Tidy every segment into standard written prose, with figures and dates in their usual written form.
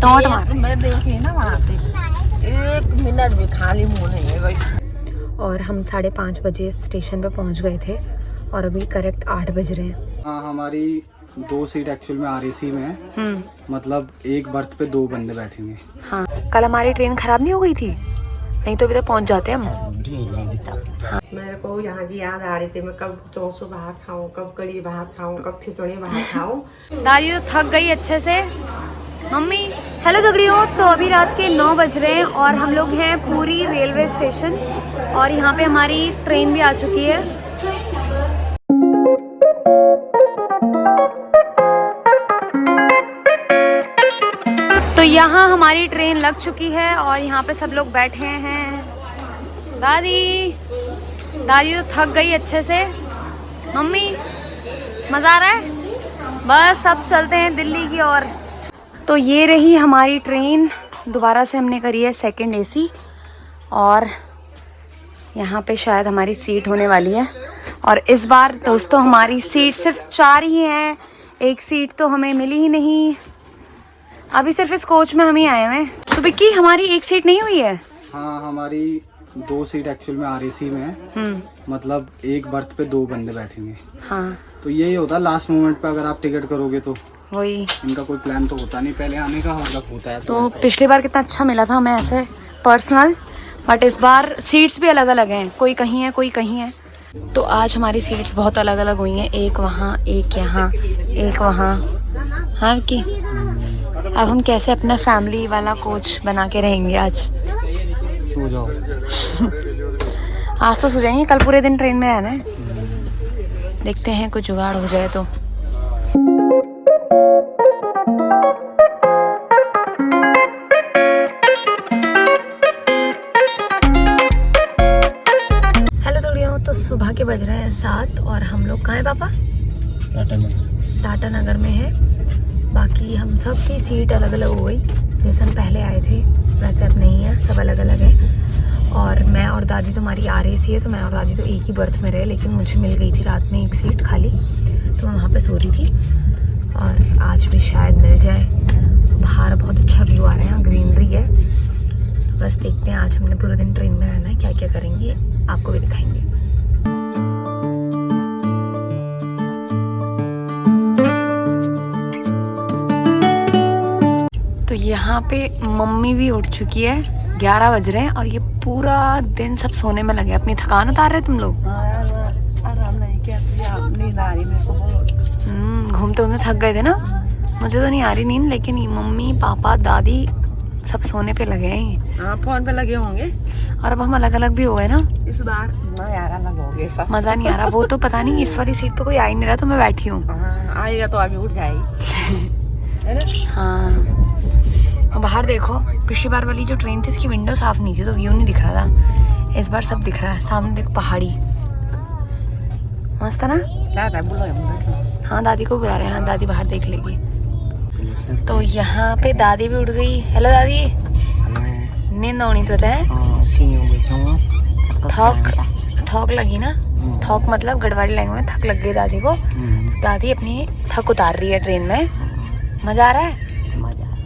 Taught मार। मैं देखी ना वहाँ से 1 मिनट भी खाली मुंह नहीं है भाई। और हम 5:30 बजे स्टेशन पे पहुंच गए थे और अभी करेक्ट 8 बज रहे हैं। हाँ, हमारी 2 सीट एक्चुअल में RAC में है। मतलब एक बर्थ पे 2 बंदे बैठेंगे। हाँ, कल हमारी ट्रेन खराब नहीं हो गई थी, नहीं तो अभी तक पहुंच जाते हम। हाँ। मेरे को यहाँ की याद आ रही थी, मैं कब चौसू भात खाऊं, कब कड़ी भात खाऊं, कब खिचड़ी भात खाऊं। दादी तो थक गई अच्छे से। मम्मी हेलो दगड़ियों, तो अभी रात के 9 बज रहे हैं और हम लोग हैं पूरी रेलवे स्टेशन और यहाँ पे हमारी ट्रेन भी आ चुकी है। तो यहाँ हमारी ट्रेन लग चुकी है और यहाँ पे सब लोग बैठे हैं। दादी तो थक गई अच्छे से। मम्मी मजा आ रहा है? बस अब चलते हैं दिल्ली की ओर। तो ये रही हमारी ट्रेन, दोबारा से हमने करी है 2nd AC और यहाँ पे शायद हमारी सीट होने वाली है। और इस बार दोस्तों हमारी सीट सिर्फ 4 ही हैं, एक सीट तो हमें मिली ही नहीं। अभी सिर्फ इस कोच में हम ही आए हुए हैं। तो विक्की हमारी एक सीट नहीं हुई है। हाँ, हमारी 2 सीट एक्चुअल में RAC में है। मतलब एक बर्थ पे 2 बंदे बैठेंगे। हाँ, तो यही होता है लास्ट मोमेंट पे अगर आप टिकट करोगे तो। वही, इनका कोई प्लान तो होता नहीं पहले आने का, मतलब होता है तो पिछली बार कितना अच्छा मिला था हमें ऐसे पर्सनल, बट इस बार सीट्स भी अलग अलग हैं, कोई कहीं है कोई कहीं है। तो आज हमारी सीट्स बहुत अलग अलग हुई हैं, एक वहाँ एक यहाँ एक वहाँ। हाँ कि अब हम कैसे अपना फैमिली वाला कोच बना के रहेंगे आज। सो जाओ। आज तो सो जाएंगे, कल पूरे दिन ट्रेन में रहना है। देखते हैं कुछ जुगाड़ हो जाए तो। हेलो दौड़ियों, तो सुबह के बज रहे हैं 7 और हम लोग कहाँ हैं पापा? टाटा नगर में है। बाकी हम सब की सीट अलग अलग हो गई, जैसे हम पहले आए थे वैसे अब नहीं है, सब अलग अलग है। और मैं और दादी, तो हमारी RAC है तो मैं और दादी तो एक ही बर्थ में रहे, लेकिन मुझे मिल गई थी रात में एक सीट खाली, तो मैं वहाँ पे सो रही थी। और आज भी शायद मिल जाए। बाहर बहुत अच्छा व्यू आ रहा है, ग्रीनरी है। तो बस देखते हैं, आज हमने पूरे दिन ट्रेन में रहना है, क्या क्या करेंगे आपको भी दिखाएंगे। तो यहाँ पे मम्मी भी उठ चुकी है, 11 बज रहे हैं और ये पूरा दिन सब सोने में लगे। अपनी थकान उतार रहे तुम लोग? आराम नहीं किया, नींद आ रही मेरे को बहुत। घूमते घूमते थक गए थे ना। मुझे तो नहीं आ रही नींद, लेकिन मम्मी पापा दादी सब सोने पे लगे हैं। हाँ, फोन पे लगे होंगे। और अब हम अलग अलग भी हो गए ना इस बार ना यार अलग हो गए सब, मजा नहीं आ रहा। वो तो पता नहीं, इस वाली सीट पे कोई आ ही नहीं रहा तो मैं बैठी हूँ। आएगा तो अभी उठ जाएगी है ना। हाँ, और बाहर देखो, पिछली बार वाली जो ट्रेन थी उसकी विंडो साफ नहीं थी तो व्यू नहीं दिख रहा था। इस बार सब दिख रहा है। सामने देखो पहाड़ी, मस्त है ना। हाँ, दादी को बुला रहे हैं। हाँ, दादी बाहर देख लेगी। तो यहाँ पे दादी भी उठ गई। हेलो दादी, नींद आनी तो है? थक लगी ना। थक मतलब गढ़वाली लैंग्वेज में थक लग गई दादी को। दादी अपनी थक उतार रही है ट्रेन में। मजा आ रहा है।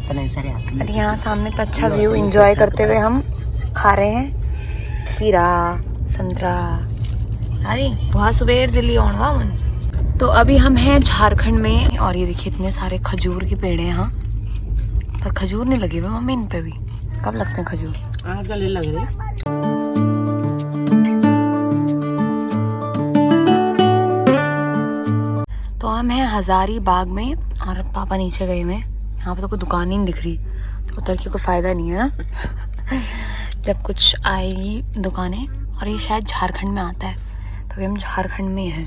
और यहाँ सामने का अच्छा व्यू एंजॉय करते हुए हम खा रहे हैं खीरा संतरा। अरे बहुत सुबह दिल्ली आउणवा मन। तो अभी हम हैं झारखंड में और ये देखिए इतने सारे खजूर के पेड़ हैं यहाँ पर खजूर नहीं लगे हुए मम्मी इन पे भी। कब लगते हैं खजूर? आजकल लग रहे। तो हम हैं हजारीबाग में और पापा नीचे गए हुए। यहाँ पे तो कोई दुकान ही नहीं दिख रही, तो उतर के कोई फायदा नहीं है ना जब कुछ आएगी दुकानें। और ये शायद झारखंड में आता है, तो अभी हम झारखंड में है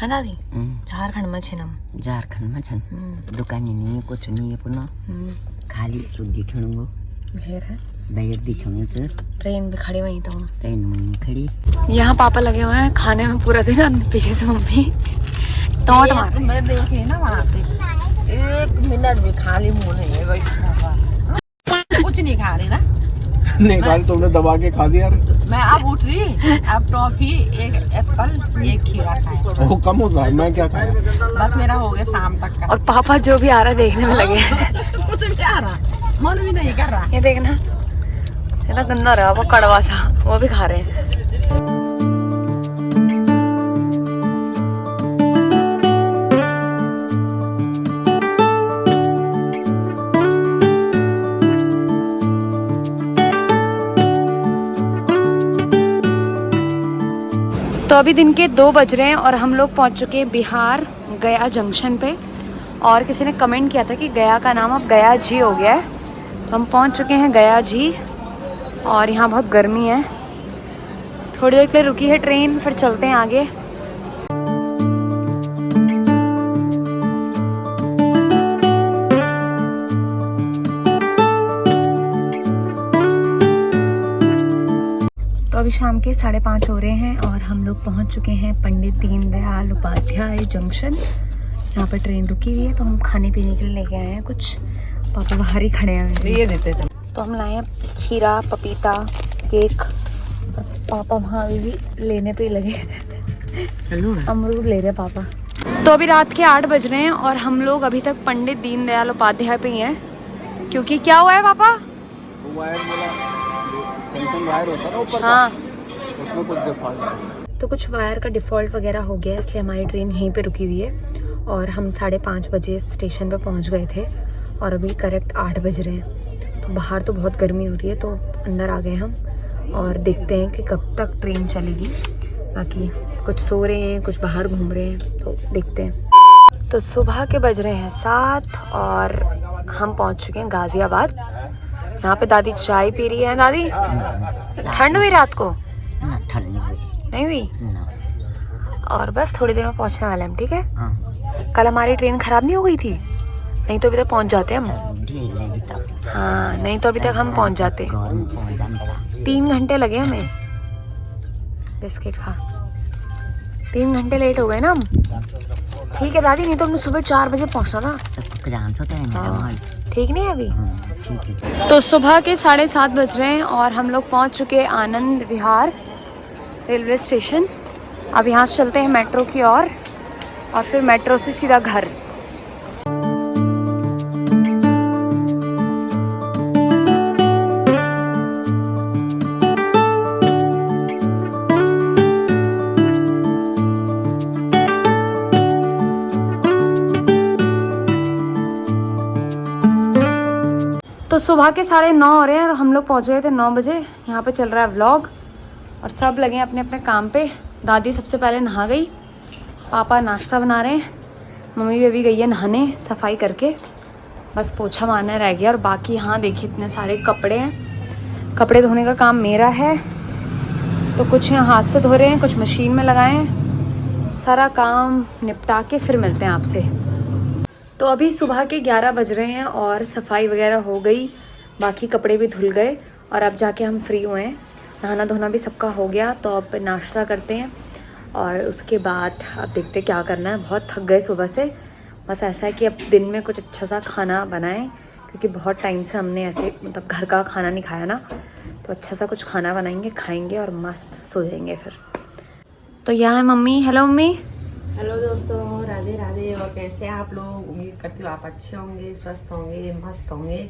दादी? झारखंड में छिनम, झारखंड में छन दुकान नहीं है, कुछ नहीं है पुनः खाली सुद्दी खणंगो घेर है। बैठ दी छंगो तो ट्रेन भी खड़ी वहीं तो ट्रेन में खड़ी। यहाँ पापा लगे हुए हैं खाने में पूरा दिन, पीछे से मम्मी टॉट मार। मैं देखी ना वहाँ से 1 मिनट भी खाली मुंह नहीं है भाई। कुछ नहीं खा रही ना। निकाल तुमने दबा के खा दिया। मैं अब उठ रही, अब टॉफी, एक एप्पल, एक खीरा खाया। वो कम हो जाए, मैं क्या खाया। बस मेरा हो गया शाम तक का। और पापा जो भी आ रहा है देखने में लगे। कुछ भी आ रहा, मन भी नहीं कर रहा। ये देखना, इतना गंदा रहा वो कड़वा सा, वो भी खा रहे हैं। तो अभी दिन के 2 बज रहे हैं और हम लोग पहुंच चुके हैं बिहार गया जंक्शन पे। और किसी ने कमेंट किया था कि गया का नाम अब गया जी हो गया है, तो हम पहुंच चुके हैं गया जी। और यहाँ बहुत गर्मी है, थोड़ी देर के लिए रुकी है ट्रेन, फिर चलते हैं आगे। तो अभी शाम के 5:30 हो रहे हैं और हम लोग पहुंच चुके हैं पंडित दीनदयाल उपाध्याय जंक्शन। यहाँ पर ट्रेन रुकी हुई है, तो हम खाने पीने के लिए लेके आए हैं कुछ। पापा बाहर ही खड़े हैं, ये देते थे। तो हम लाए हैं खीरा, पपीता, केक। पापा वहाँ भी लेने पे ही लगे, अमरूद ले रहे पापा। तो अभी रात के 8 बज रहे हैं और हम लोग अभी तक पंडित दीनदयाल उपाध्याय पे ही हैं, क्योंकि क्या हुआ है पापा? वायर होता है ना ऊपर हाँ, उसमें कुछ डिफॉल्ट। तो कुछ वायर का डिफ़ॉल्ट वगैरह हो गया, इसलिए हमारी ट्रेन यहीं पे रुकी हुई है। और हम 5:30 बजे स्टेशन पे पहुंच गए थे और अभी करेक्ट 8 बज रहे हैं। तो बाहर तो बहुत गर्मी हो रही है, तो अंदर आ गए हम और देखते हैं कि कब तक ट्रेन चलेगी। बाकी कुछ सो रहे हैं, कुछ बाहर घूम रहे हैं, तो देखते हैं। तो सुबह के बज रहे हैं 7 और हम पहुंच चुके हैं गाज़ियाबाद। यहाँ पे दादी चाय पी रही है। दादी, ठंड हुई रात को? ना ठंड नहीं हुई? ना। और बस थोड़ी देर में पहुंचने वाले हम, ठीक है? हाँ। कल हमारी ट्रेन खराब नहीं हो गई थी? नहीं तो अभी तक पहुंच जाते हम। हाँ, नहीं तो अभी तक हम पहुंच जाते। 3 घंटे लगे हमें। बिस्किट खा। 3 घंटे लेट हो गए ना हम। ठीक है दादी, नहीं तो हमने सुबह 4 बजे पहुंचना था। हाँ, ठीक नहीं है अभी। तो सुबह के 7:30 बज रहे हैं और हम लोग पहुंच चुके हैं आनंद विहार रेलवे स्टेशन। अब यहाँ से चलते हैं मेट्रो की और फिर मेट्रो से सीधा घर। तो सुबह के 9:30 हो रहे हैं और हम लोग पहुँच गए थे 9 बजे। यहाँ पे चल रहा है व्लॉग और सब लगे हैं अपने अपने काम पे। दादी सबसे पहले नहा गई, पापा नाश्ता बना रहे हैं, मम्मी भी अभी गई है नहाने सफाई करके, बस पोछा मारना रह गया। और बाकी यहाँ देखिए इतने सारे कपड़े हैं। कपड़े धोने का काम मेरा है, तो कुछ यहाँ हाथ से धो रहे हैं, कुछ मशीन में लगाए हैं। सारा काम निपटा के फिर मिलते हैं आपसे। तो अभी सुबह के 11 बज रहे हैं और सफाई वगैरह हो गई, बाकी कपड़े भी धुल गए और अब जाके हम फ्री हुए हैं। नहाना धोना भी सबका हो गया, तो अब नाश्ता करते हैं और उसके बाद अब देखते क्या करना है। बहुत थक गए सुबह से, बस ऐसा है कि अब दिन में कुछ अच्छा सा खाना बनाएं, क्योंकि बहुत टाइम से हमने ऐसे मतलब घर का खाना नहीं खाया ना, तो अच्छा सा कुछ खाना बनाएंगे, खाएंगे और मस्त सो जाएंगे फिर। तो यहाँ है मम्मी। Hello mummy. हेलो दोस्तों, राधे राधे। और कैसे हैं आप लोग? उम्मीद करती हूँ आप अच्छे होंगे, स्वस्थ होंगे, मस्त होंगे।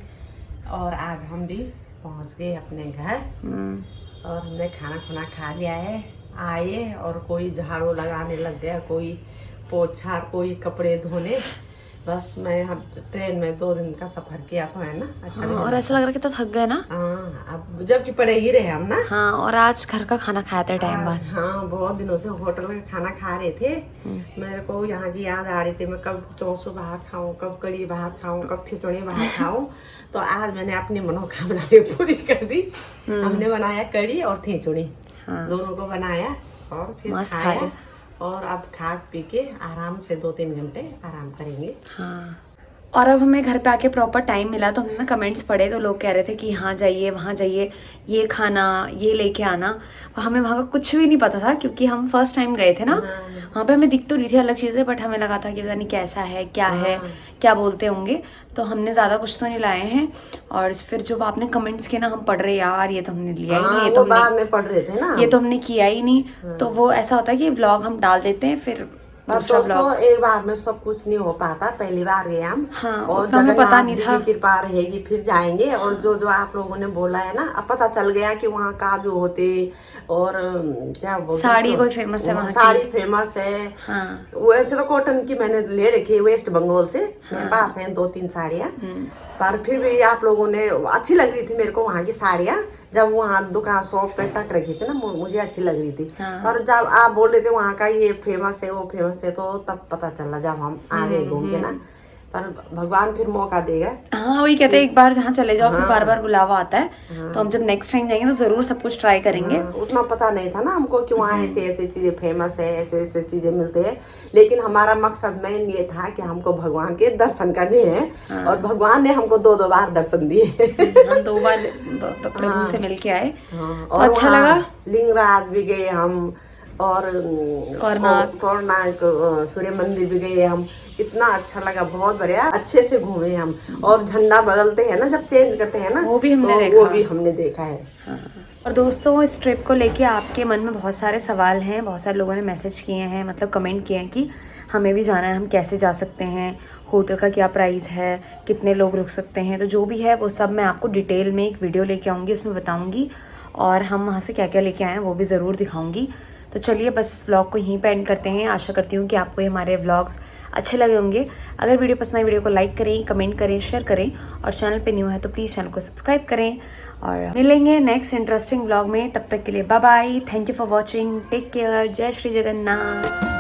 और आज हम भी पहुँच गए अपने घर और हमने खाना खा लिया है। आए और कोई झाड़ू लगाने लग गया, कोई पोछा, कोई कपड़े धोने। बस मैं अब ट्रेन में 2 दिन का सफर किया तो है ना, अच्छा हाँ, और ऐसा लग रहा है कि तो थक गए ना। हाँ, अब जबकि पड़ेगी रहे हम ना। हाँ, और आज घर का खाना खाया था टाइम बाद। हाँ, बहुत दिनों से होटल में खाना खा रहे थे। मेरे को यहाँ की याद आ रही थी, मैं कब चौसू भात खाऊं, कब कड़ी भात खाऊं, कब खिचड़ी भात खाऊं। तो आज मैंने अपनी मनोकामना भी पूरी कर दी। हमने बनाया कड़ी और खिचड़ी, दोनों को बनाया और फिर खाया। और अब खा पी के आराम से 2-3 घंटे आराम करेंगे। हाँ, और अब हमें घर पे आके प्रॉपर टाइम मिला तो हमने कमेंट्स पढ़े तो लोग कह रहे थे कि यहाँ जाइए वहाँ जाइए, ये खाना, ये लेके आना। हमें वहाँ का कुछ भी नहीं पता था क्योंकि हम फर्स्ट टाइम गए थे ना। वहाँ पे हमें दिख तो रही थी अलग चीज़ें, बट हमें लगा था कि पता नहीं कैसा है, क्या है, क्या बोलते होंगे, तो हमने ज़्यादा कुछ तो नहीं लाए हैं। और फिर जब आपने कमेंट्स किए ना, हम पढ़ रहे यार ये तो हमने लिया ही नहीं, ये तो बाद में पढ़ रहे थे ना, ये तो हमने किया ही नहीं। तो वो ऐसा होता है कि व्लॉग हम डाल देते हैं फिर दूसरा व्लॉग। एक बार में सब कुछ नहीं हो पाता, पहली बार गए हम। हाँ, और उतना हमें पता नहीं था। कृपा रहेगी फिर जाएंगे। और जो जो आप लोगों ने बोला है ना, अब पता चल गया कि वहाँ काजू होते और क्या बोलते, साड़ी कोई फेमस है वहाँ की, साड़ी फेमस है। हाँ, वैसे तो कॉटन की मैंने ले रखी है वेस्ट बंगाल से, मेरे पास है 2-3 साड़ियाँ। पर फिर भी आप लोगों ने, अच्छी लग रही थी मेरे को वहाँ की साड़ियाँ। जब वहाँ दुकान शॉप पे टक रखी थी ना, मुझे अच्छी लग रही थी। पर जब आप बोल रहे थे वहाँ का ये फेमस है, वो फेमस है, तो तब पता चला जब हम आ गए घूम के ना। पर भगवान फिर मौका देगा। हाँ, वही कहते हैं एक बार जहाँ चले जाओ फिर बार बार बुलावा आता है। तो हम जब नेक्स्ट टाइम जाएंगे तो जरूर सब कुछ ट्राई करेंगे। उतना पता नहीं था ना हमको कि वहाँ ऐसे ऐसे चीजें फेमस है, ऐसे ऐसे चीजें मिलते हैं। लेकिन हमारा मकसद में ये था कि हमको भगवान के दर्शन करने हैं। और भगवान ने हमको 2 बार दर्शन दिए। हम 2 बार प्रभु से मिल के आए, तो और अच्छा लगा। लिंगराज भी गए हम, और कोरनाक सूर्य मंदिर भी गए हम। इतना अच्छा लगा, बहुत बढ़िया, अच्छे से घूमे हम। और झंडा बदलते हैं ना, जब चेंज करते हैं ना, वो भी हमने देखा। वो भी हमने देखा है। और दोस्तों, इस ट्रिप को लेके आपके मन में बहुत सारे सवाल हैं, बहुत सारे लोगों ने मैसेज किए हैं, मतलब कमेंट किए हैं कि हमें भी जाना है, हम कैसे जा सकते हैं, होटल का क्या प्राइस है, कितने लोग रुक सकते हैं। तो जो भी है वो सब मैं आपको डिटेल में एक वीडियो लेके आऊँगी, उसमें बताऊँगी। और हम वहाँ से क्या क्या लेके आए हैं वो भी ज़रूर दिखाऊँगी। तो चलिए बस व्लॉग को यहीं पे एंड करते हैं। आशा करती हूँ कि आपको ये हमारे व्लॉग्स अच्छे लगे होंगे। अगर वीडियो पसंद आए, वीडियो को लाइक करें, कमेंट करें, शेयर करें। और चैनल पे न्यू है तो प्लीज़ चैनल को सब्सक्राइब करें। और मिलेंगे नेक्स्ट इंटरेस्टिंग व्लॉग में, तब तक के लिए bye bye. Thank you for watching, take care, जय श्री जगन्नाथ।